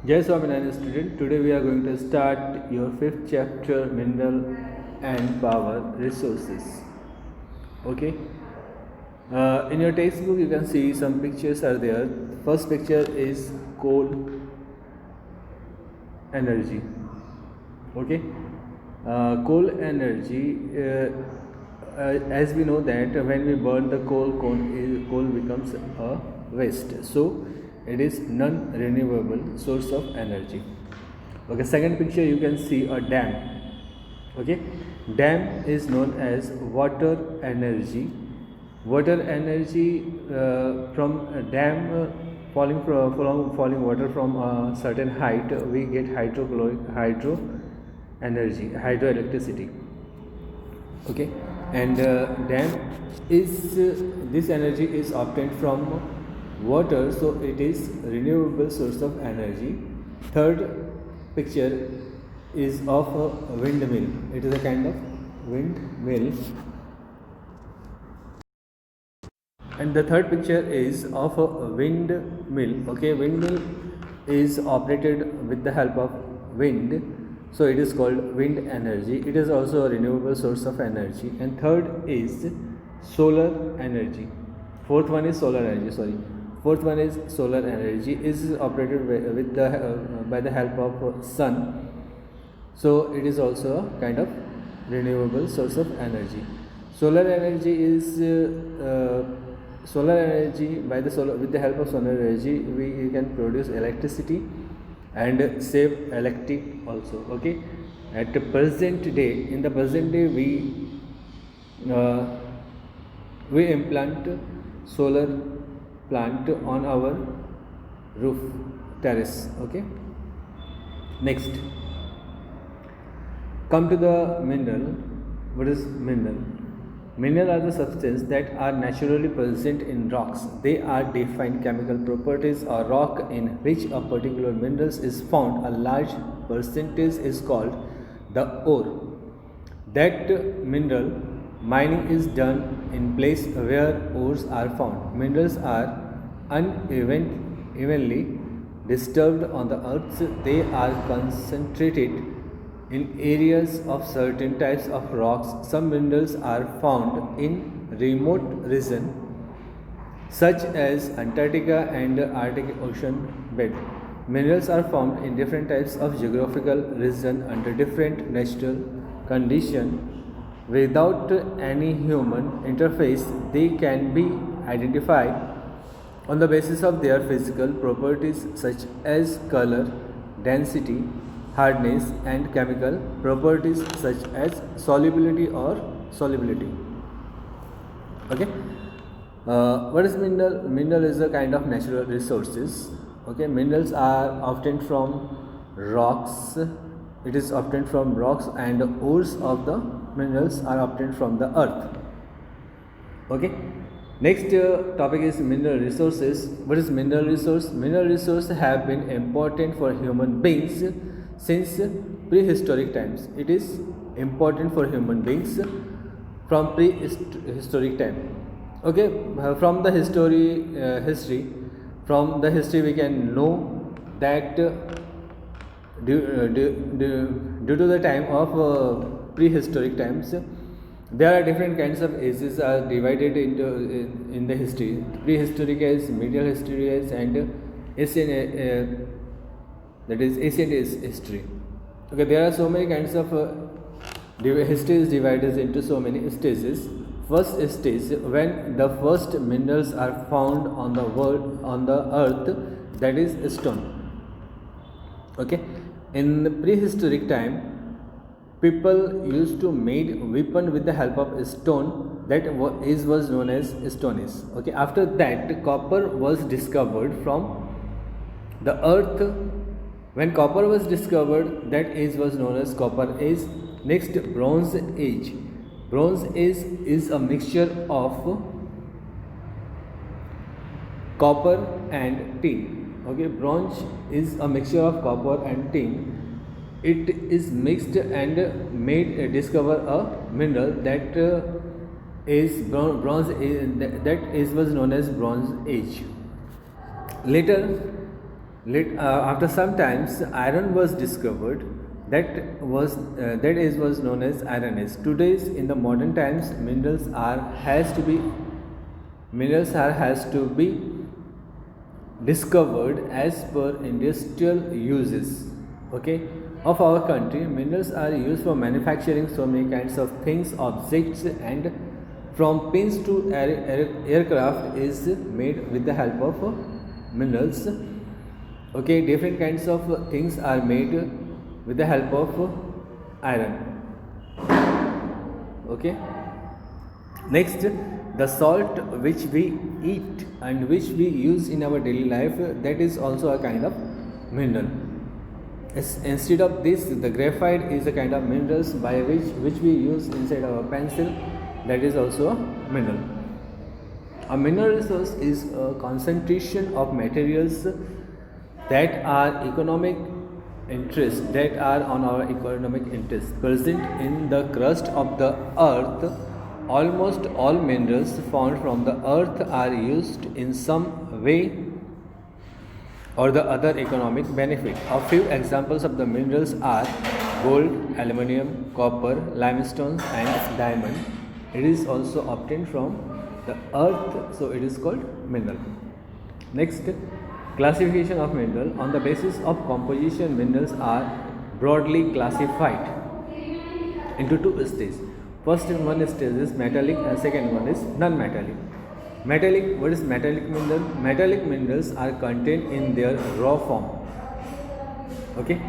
Jai Swaminarayan student, today we are going to start your 5th chapter Mineral and Power Resources. Okay. In your textbook you can see some pictures are there. First picture is coal energy. Okay. Coal energy, as we know that when we burn the coal becomes a waste. So it is non-renewable source of energy. Okay, second picture you can see a dam. Okay, dam is known as water energy. Water energy from a dam falling water from a certain height, we get hydro energy, hydroelectricity. Okay, and dam is this energy is obtained from water, so it is renewable source of energy. Third picture is of a windmill. It is a kind of windmill. And the third picture is of a windmill. Okay, windmill is operated with the help of wind, so it is called wind energy. It is also a renewable source of energy. And third is solar energy. Fourth one is solar energy. Fourth one is solar energy, is operated with the by the help of sun, so it is also a kind of renewable source of energy. Solar energy is solar energy, with the help of solar energy we can produce electricity and save electric also. Okay, at the present day, we implant solar plant on our roof terrace. Okay, next come to the mineral. What is mineral? Mineral are the substances that are naturally present in rocks. They are defined chemical properties. A rock in which a particular mineral is found, a large percentage is called the ore. That mineral mining is done in place where ores are found. Minerals are unevenly disturbed on the earth. They are concentrated in areas of certain types of rocks. Some minerals are found in remote regions such as Antarctica and Arctic Ocean bed. Minerals are found in different types of geographical regions under different natural conditions. Without any human interface, they can be identified on the basis of their physical properties such as color, density, hardness, and chemical properties such as solubility or solubility. Okay, what is mineral? Mineral is a kind of natural resources. Okay, minerals are obtained from rocks. It is obtained from rocks, and the ores of the minerals are obtained from the earth. Okay, next topic is mineral resources. What is mineral resource? Mineral resources have been important for human beings since prehistoric times. It is important for human beings from prehistoric time. Okay, from the history we can know that due to the time of prehistoric times, there are different kinds of ages are divided into in the history. Prehistoric age, medieval history age, and ancient that is ancient history. Okay, there are so many kinds of history is divided into so many stages. First stage, when the first minerals are found on the earth, that is stone. Okay, in the prehistoric time, people used to make weapon with the help of stone, that was known as stone age. Okay, after that copper was discovered from the earth. When copper was discovered, that age was known as copper age. Next, bronze age. Bronze age is a mixture of copper and tin. Okay, bronze is a mixture of copper and tin. It is mixed and made discover a mineral that is bronze. That age was known as Bronze Age. Later, After some times, iron was discovered. That was known as Iron Age. Today's in the modern times, minerals are has to be discovered as per industrial uses, okay, of our country. Minerals are used for manufacturing so many kinds of things, objects, and from pins to aircraft is made with the help of minerals. Okay, different kinds of things are made with the help of iron. Okay, next, the salt which we eat and which we use in our daily life, that is also a kind of mineral. Instead of this, the graphite is a kind of minerals by which we use inside our pencil, that is also a mineral. A mineral resource is a concentration of materials that are on our economic interest present in the crust of the earth. Almost all minerals found from the earth are used in some way or the other economic benefit. A few examples of the minerals are gold, aluminum, copper, limestone, and diamond. It is also obtained from the earth, so it is called mineral. Next, classification of mineral. On the basis of composition, minerals are broadly classified into two stages. First one stage is metallic and second one is non-metallic. Metallic, what is metallic mineral? Metallic minerals are contained in their raw form. Okay,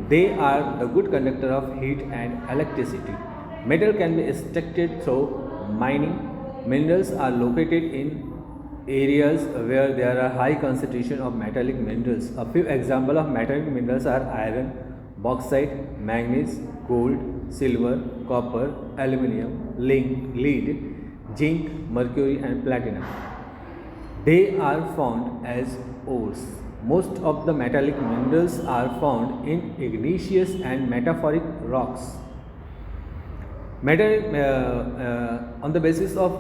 they are the good conductor of heat and electricity. Metal can be extracted through mining. Minerals are located in areas where there are high concentration of metallic minerals. A few examples of metallic minerals are iron, bauxite, manganese, gold, silver, copper, aluminum, lead, zinc, mercury, and platinum. They are found as ores. Most of the metallic minerals are found in igneous and metamorphic rocks. On the basis of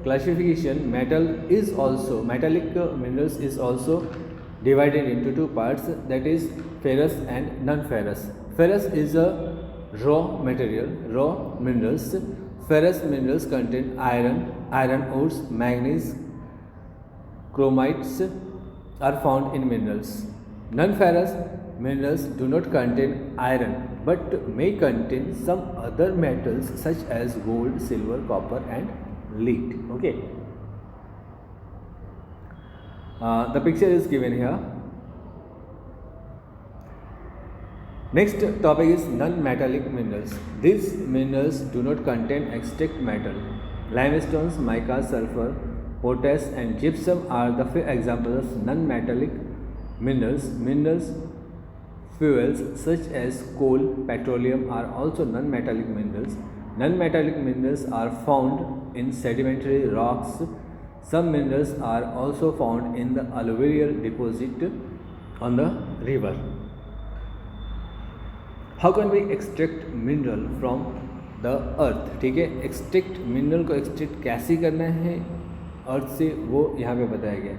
classification, metallic minerals is also divided into two parts, that is ferrous and non-ferrous. Ferrous is a raw minerals. Ferrous minerals contain iron ores, manganese, chromites are found in minerals. Non-ferrous minerals do not contain iron but may contain some other metals such as gold, silver, copper, and lead. Okay. The picture is given here. Next topic is non-metallic minerals. These minerals do not contain extract metal. Limestones, mica, sulfur, potash, and gypsum are the few examples of non-metallic minerals. Fuels such as coal, petroleum are also non-metallic minerals. Non-metallic minerals are found in sedimentary rocks. Some minerals are also found in the alluvial deposit on the river. How can we extract mineral from the earth? ठीक है, extract mineral को extract कैसे करना है अर्थ से, वो यहाँ पे बताया गया.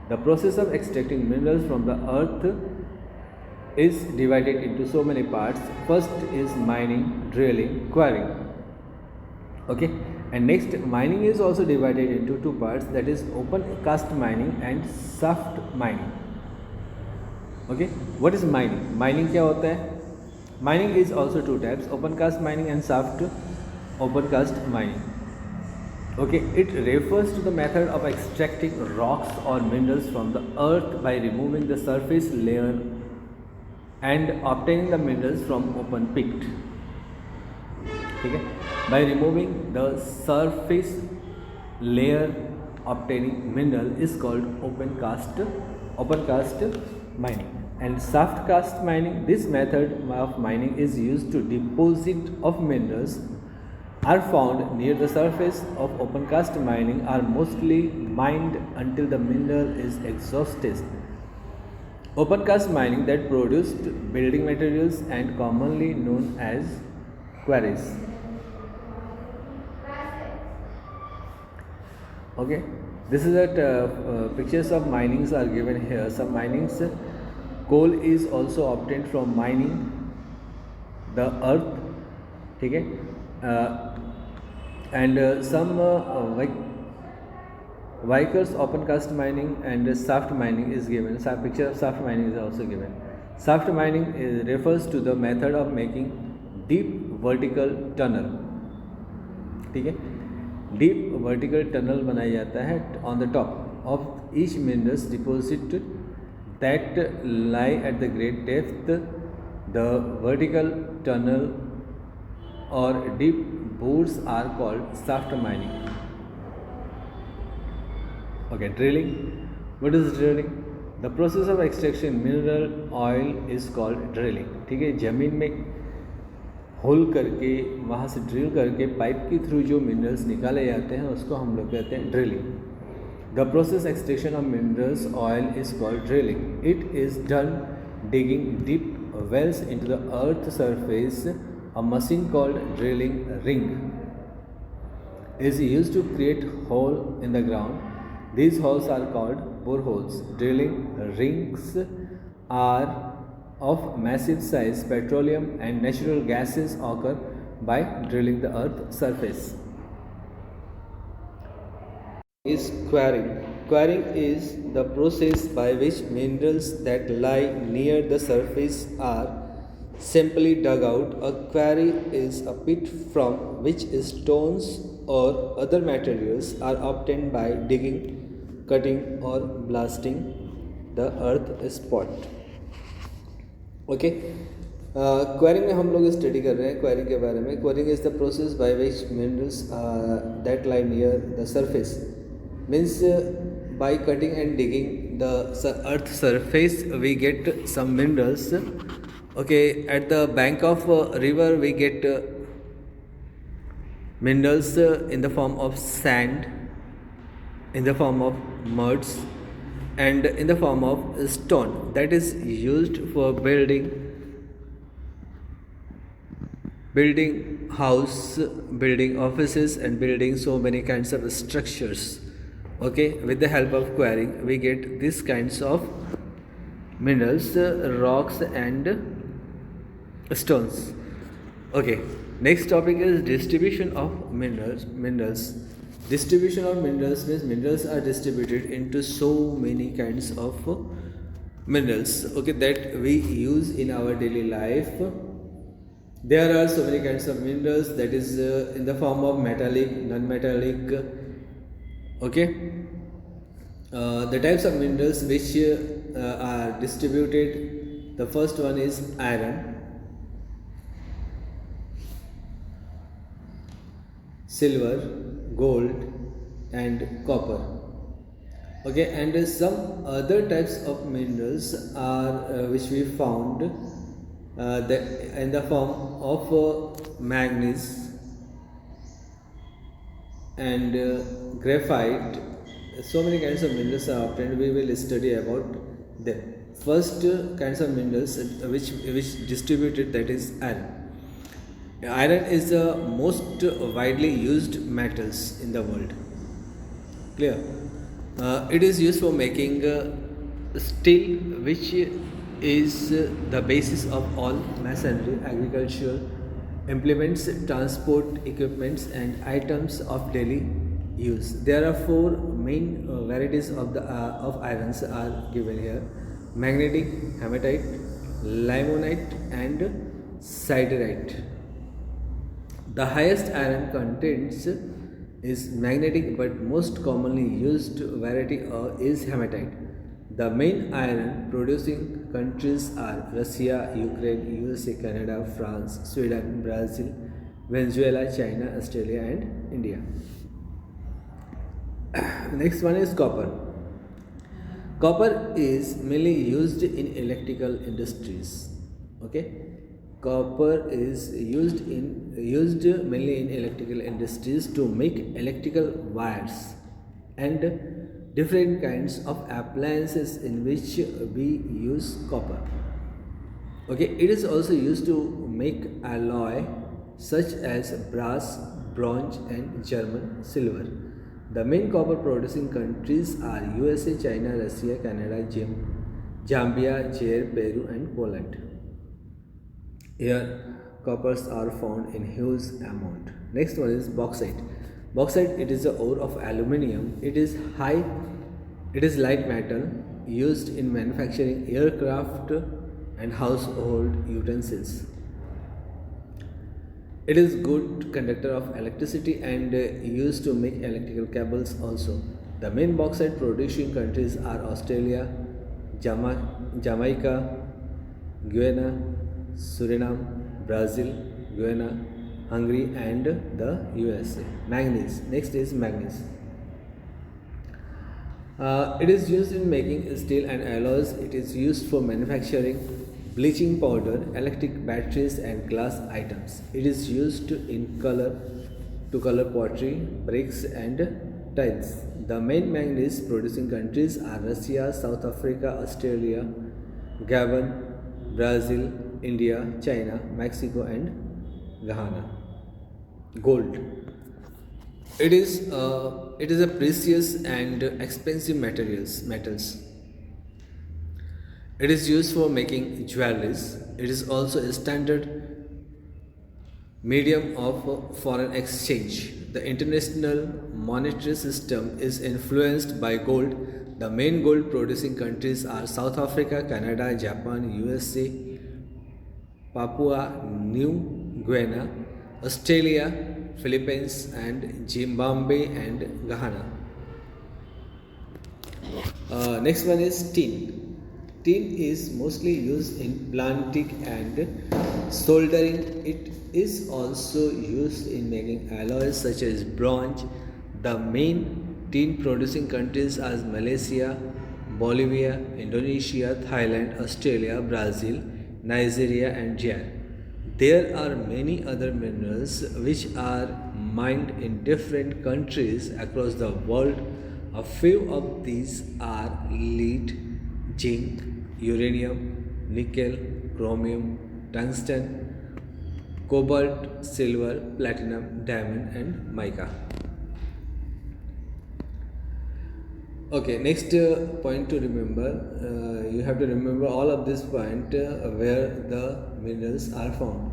The process of extracting minerals from the earth is divided into so many parts. First is mining, drilling, quarrying. Okay, and next, mining is also divided into two parts, that is open cast mining and shaft mining. Okay, what is mining? Mining क्या होता है? Mining is also two types, open cast mining and shaft open cast mining. Okay, it refers to the method of extracting rocks or minerals from the earth by removing the surface layer and obtaining the minerals from open pit. Okay? By removing the surface layer, obtaining mineral is called open cast mining. And shaft cast mining, this method of mining is used to deposit of minerals are found near the surface. Of open cast mining are mostly mined until the mineral is exhausted. Open cast mining that produced building materials and commonly known as quarries. Okay, this is that pictures of minings are given here. Some minings coal is also obtained from mining the earth, ठीक है. And some Vikers open cast mining and shaft mining is given. Picture of shaft mining is also given. Shaft mining refers to the method of making deep vertical tunnel, ठीक है. Deep vertical tunnel बनाया जाता है on the top of each minerals deposit that lie at the great depth. The vertical tunnel और deep bores are called shaft mining. Okay, drilling. What is drilling? The process of extraction mineral oil is called drilling. ठीक है, ज़मीन में whole करके वहाँ से drill करके pipe के थ्रू जो मिनरल्स निकाले जाते हैं उसको हम लोग कहते हैं drilling. The process extraction of minerals oil is called drilling. It is done digging deep wells into the earth surface. A machine called drilling ring is used to create hole in the ground. These holes are called boreholes. Drilling rings are of massive size. Petroleum and natural gases occur by drilling the earth's surface. Is quarrying. Quarrying is the process by which minerals that lie near the surface are simply dug out. A quarry is a pit from which stones or other materials are obtained by digging, cutting or blasting the earth spot. Okay, quarrying में हम लोग study कर रहे हैं quarrying के बारे में. Quarrying is the process by which minerals that lie near the surface means by cutting and digging the earth surface we get some minerals. Okay, at the bank of river we get minerals in the form of sand, in the form of muds, and in the form of stone that is used for building house, building offices, and building so many kinds of structures. Okay, with the help of quarrying we get these kinds of minerals, rocks and stones. Okay, next topic is distribution of minerals. Distribution of minerals means minerals are distributed into so many kinds of minerals, okay, that we use in our daily life. There are so many kinds of minerals that is in the form of metallic, non-metallic. Okay, the types of minerals which are distributed, the first one is iron, silver, gold and copper. Okay, and some other types of minerals are which we found in the form of manganese and graphite. So many kinds of minerals are obtained. We will study about them. First kinds of minerals which distributed, that is iron. Iron is the most widely used metals in the world. Clear? It is used for making steel, which is the basis of all masonry, agricultural implements, transport equipments and items of daily use. There are four main varieties of irons are given here: magnetic, hematite, limonite and siderite. The highest iron contents is magnetic, but most commonly used variety is hematite. The main iron producing countries are Russia, Ukraine, USA, Canada, France, Sweden, Brazil, Venezuela, China, Australia and India. Next one is copper. Copper is mainly used in electrical industries. Okay, copper is used mainly in electrical industries to make electrical wires and different kinds of appliances in which we use copper. Okay, it is also used to make alloy such as brass, bronze and German silver. The main copper producing countries are USA, China, Russia, Canada, Zambia, Zaire, Peru, and Poland. Here, coppers are found in huge amount. Next one is bauxite. Bauxite, it is a ore of aluminium. It is light metal used in manufacturing aircraft and household utensils. It is good conductor of electricity and used to make electrical cables also. The main bauxite producing countries are Australia, Jamaica, Guyana, Suriname, Brazil, Guyana, Hungary, and the USA. Manganese. Next is manganese. It is used in making steel and alloys. It is used for manufacturing bleaching powder, electric batteries, and glass items. It is used to color pottery, bricks, and tiles. The main manganese producing countries are Russia, South Africa, Australia, Gabon, Brazil, India, China, Mexico, and Ghana. Gold. It is a precious and expensive metals. It is used for making jewelries. It is also a standard medium of foreign exchange. The international monetary system is influenced by gold. The main gold producing countries are South Africa, Canada, Japan, USA, Papua New Guinea, Australia, Philippines, and Zimbabwe and Ghana. Next one is tin. Tin is mostly used in planting and soldering. It is also used in making alloys such as bronze. The main tin producing countries are Malaysia, Bolivia, Indonesia, Thailand, Australia, Brazil, Nigeria, and Japan. There are many other minerals which are mined in different countries across the world. A few of these are lead, zinc, uranium, nickel, chromium, tungsten, cobalt, silver, platinum, diamond, and mica. Okay, next point to remember, you have to remember all of this point where the minerals are found.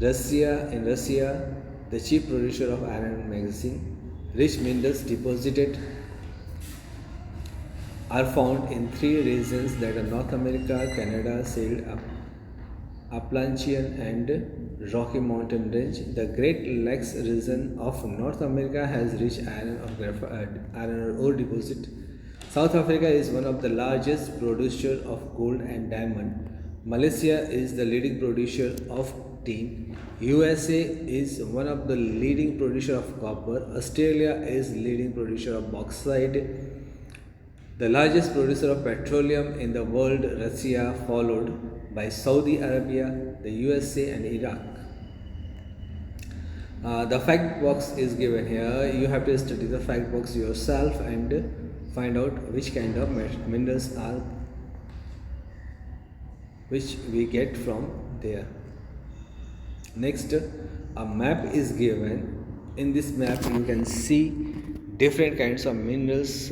In Russia, the chief producer of iron and manganese. Rich minerals deposited are found in three regions that are North America, Canada, Appalachian and Rocky Mountain Range. The Great Lakes region of North America has rich iron ore deposit. South Africa is one of the largest producers of gold and diamond. Malaysia is the leading producer of tin. USA is one of the leading producer of copper. Australia is leading producer of bauxite. The largest producer of petroleum in the world, Russia, followed by Saudi Arabia, the USA, and Iraq. The fact box is given here. You have to study the fact box yourself and find out which kind of minerals are which we get from there. Next, a map is given. In this map, you can see different kinds of minerals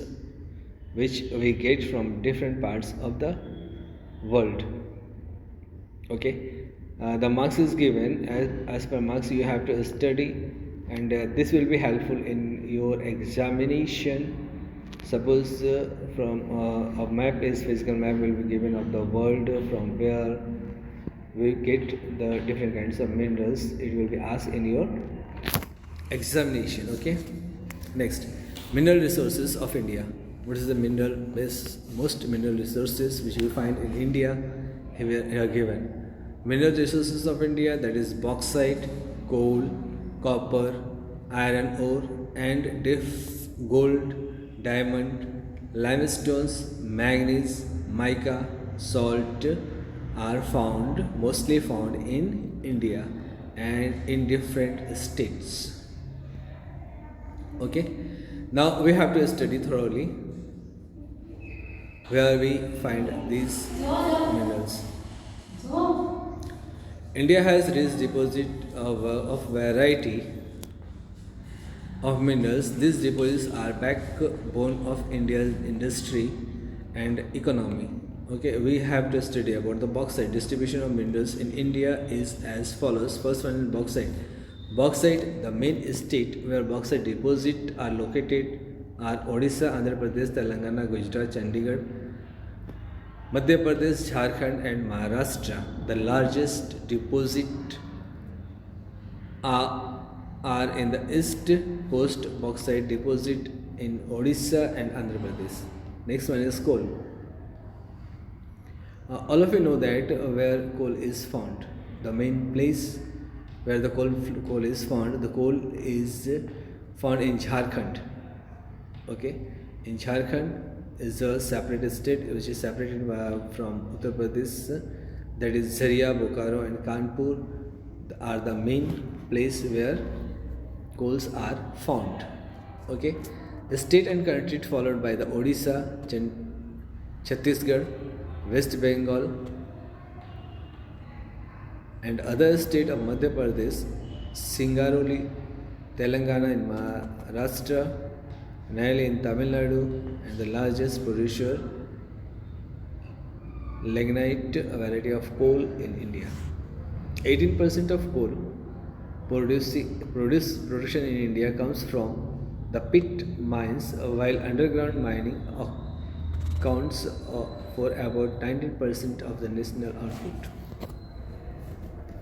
which we get from different parts of the world. Okay, the marks is given as per marks. You have to study, and this will be helpful in your examination. Suppose from a map is physical map will be given of the world from where we get the different kinds of minerals. It will be asked in your examination. Okay, next, mineral resources of India. What is the most mineral resources which we find in India? Here are given. Mineral resources of India, that is bauxite, coal, copper, iron ore, and gold, diamond, limestones, manganese, mica, salt are mostly found in India and in different states. Okay, now we have to study thoroughly where we find these minerals. India has rich deposit of variety of minerals. These deposits are backbone of India's industry and economy. Okay, we have to study about the bauxite. Distribution of minerals in India is as follows. First one is bauxite. Bauxite, the main state where bauxite deposits are located are Odisha, Andhra Pradesh, Telangana, Gujarat, Chandigarh, Madhya Pradesh, Jharkhand and Maharashtra. The largest deposit are in the east coast bauxite deposit in Odisha and Andhra Pradesh. Next one is coal. All of you know that where coal is found. The main place where the coal is found, the coal is found in Jharkhand. Okay, in Jharkhand is a separate state which is separated from Uttar Pradesh. That is Zaria, Bokaro, and Kanpur are the main place where coals are found. Okay, the state and country followed by the Odisha, Chhattisgarh, West Bengal, and other state of Madhya Pradesh, Singaroli, Telangana and Maharashtra, Nayali in Tamil Nadu, and the largest producer lignite variety of coal in India. 18% of coal production in India comes from the pit mines, while underground mining accounts for about 19% of the national output.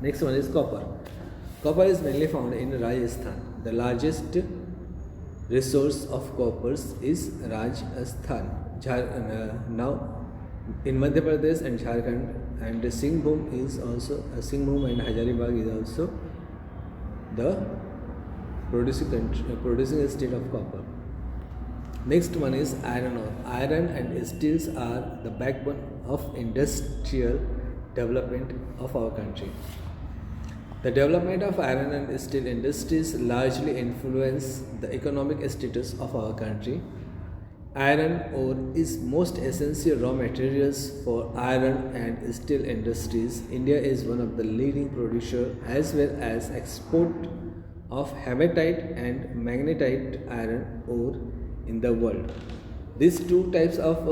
Next one is copper. Copper is mainly found in Rajasthan. The largest resource of copper is Rajasthan. Now, in Madhya Pradesh and Jharkhand, and Singhbhum is also Singhbhum and Hazaribagh is also the producing state of copper. Next one is iron ore. Iron and steels are the backbone of industrial development of our country. The development of iron and steel industries largely influence the economic status of our country. Iron ore is most essential raw materials for iron and steel industries. India is one of the leading producers as well as export of hematite and magnetite iron ore in the world. These two types of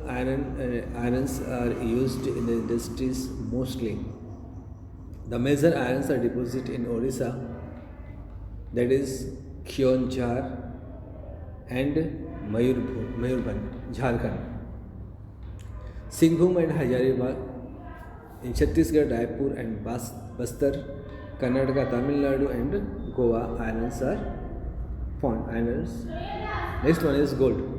irons are used in the industries mostly. The major irons are deposited in Odisha, that is Keonjhar and Mayurbhanj, Jharkhand. Singhbhum and Hazaribagh in Chhattisgarh, Raipur and Bastar, Karnataka, Tamil Nadu and Goa irons are found. Next one is gold.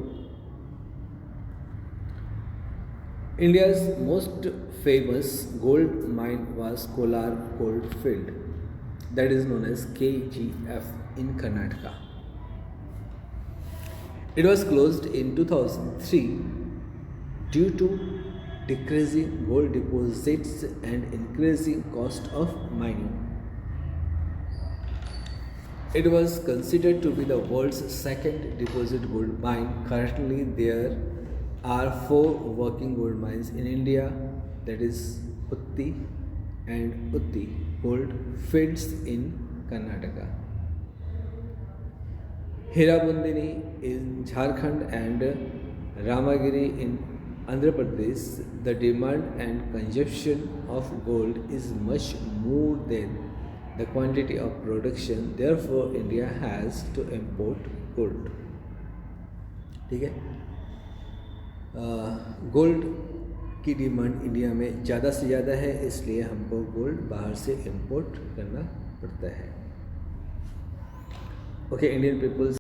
India's most famous gold mine was Kolar Gold Field, that is known as KGF in Karnataka. It was closed in 2003 due to decreasing gold deposits and increasing cost of mining. It was considered to be the world's second deposit gold mine. Currently, there are 4 working gold mines in India, that is Utti and Utti gold fields in Karnataka, Hirabundini in Jharkhand and Ramagiri in Andhra Pradesh. The demand and consumption of gold is much more than the quantity of production. Therefore, India has to import gold. ठीक है, gold की demand India में ज़्यादा से ज़्यादा है, इसलिए हमको गोल्ड बाहर से इंपोर्ट करना पड़ता है. Okay, Indian peoples